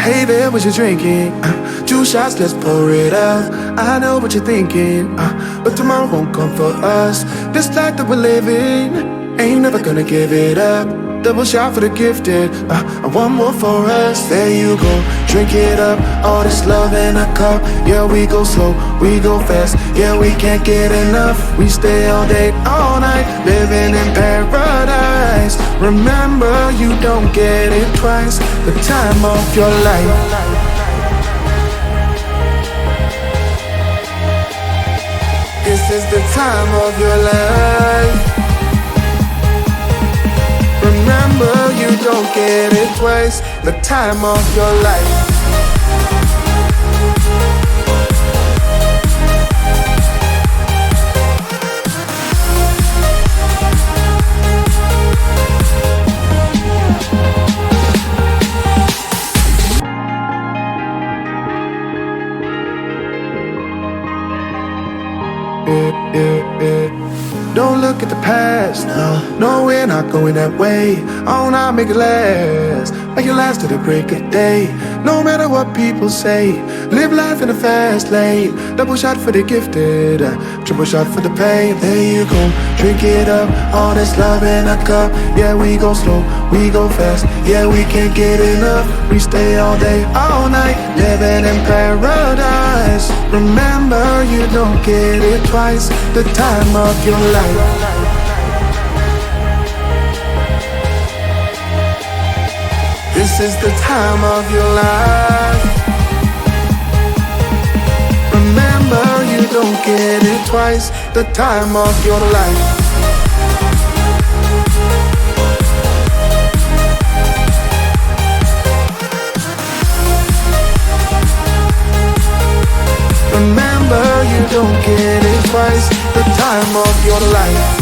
Hey there, what you drinking? 2 shots, let's pour it up. I know what you're thinking, but tomorrow won't come for us. This life that we're living, ain't never gonna give it up. Double shot for the gifted, and one more for us. There you go, drink it up. All this love in a cup. Yeah, we go slow, we go fast. Yeah, we can't get enough. We stay all day, all night, living in paradise. Remember, you don't get it twice. The time of your life. This is the time of your life. Remember, you don't get it twice. The time of your life. Don't look at the past, no, we're not going that way. Oh, now make it last, make it last to the break of day. No matter what people say, live life in a fast lane. Double shot for the gifted, triple shot for the pain. There you go, drink it up, all this love in a cup. Yeah, we go slow, we go fast. Yeah, we can't get enough. We stay all day, all night, living in paradise. Remember, you don't get it twice. The time of your life. This is the time of your life. Remember, you don't get it twice. The time of your life. Remember, you don't get it twice. The time of your life.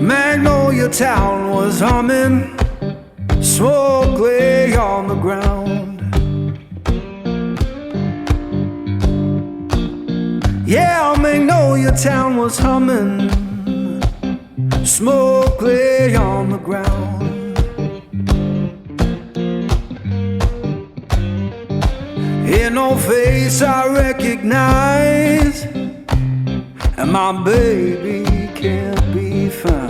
Magnolia Town was humming, smoke lay on the ground. Yeah, Magnolia Town was humming, smoke lay on the ground. In no face I recognize, and my baby can't be found.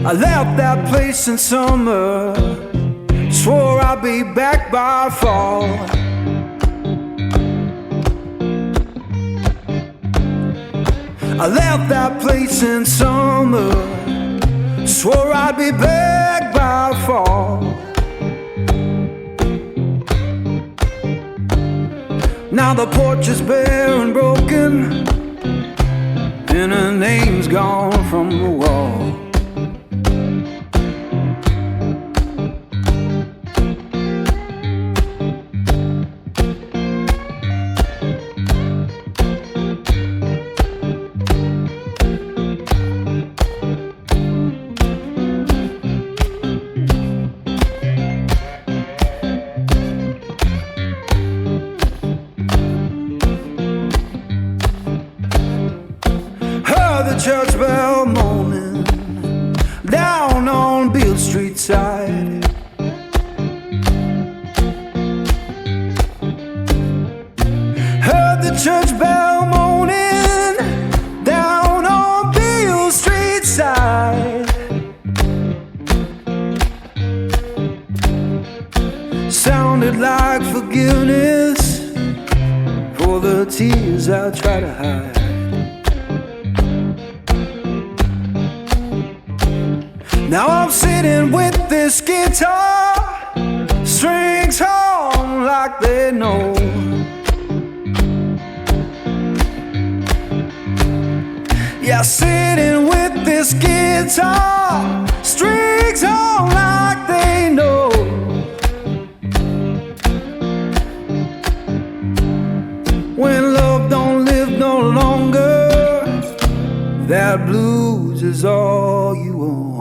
I left that place in summer, swore I'd be back by fall. I left that place in summer, swore I'd be back by fall. Now the porch is bare and broken, and her name's gone from the wall. The church bell moaning down on Beale Street side. Heard the church bell moaning down on Beale Street side. Sounded like forgiveness for the tears I try to hide. Now I'm sitting with this guitar, strings hum like they know. Yeah, sitting with this guitar, strings hum like they know. When love don't live no longer, that blues is all you own.